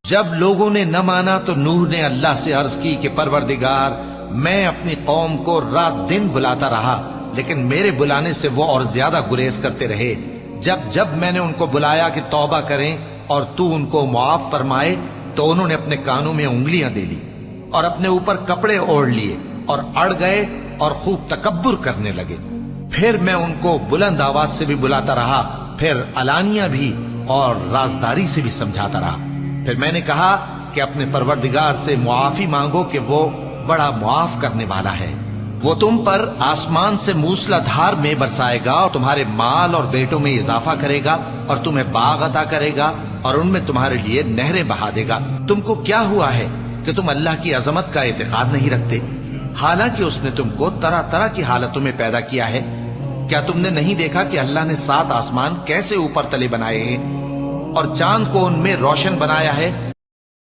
جب لوگوں نے نہ مانا تو نوح نے اللہ سے عرض کی کہ پروردگار، میں اپنی قوم کو رات دن بلاتا رہا، لیکن میرے بلانے سے وہ اور زیادہ گریز کرتے رہے۔ جب میں نے ان کو بلایا کہ توبہ کریں اور تو ان کو معاف فرمائے، تو انہوں نے اپنے کانوں میں انگلیاں دے لی اور اپنے اوپر کپڑے اوڑھ لیے اور اڑ گئے اور خوب تکبر کرنے لگے۔ پھر میں ان کو بلند آواز سے بھی بلاتا رہا، پھر علانیہ بھی اور رازداری سے بھی سمجھاتا رہا۔ پھر میں نے کہا کہ اپنے پروردگار سے معافی مانگو کہ وہ بڑا معاف کرنے والا ہے۔ وہ تم پر آسمان سے موسلا دھار میں برسائے گا اور تمہارے مال اور بیٹوں میں اضافہ کرے گا اور تمہیں باغ عطا کرے گا اور ان میں تمہارے لیے نہریں بہا دے گا۔ تم کو کیا ہوا ہے کہ تم اللہ کی عظمت کا اعتقاد نہیں رکھتے، حالانکہ اس نے تم کو طرح طرح کی حالتوں میں پیدا کیا ہے؟ کیا تم نے نہیں دیکھا کہ اللہ نے 7 آسمان کیسے اوپر تلے بنائے ہیں اور چاند کو ان میں روشن بنایا ہے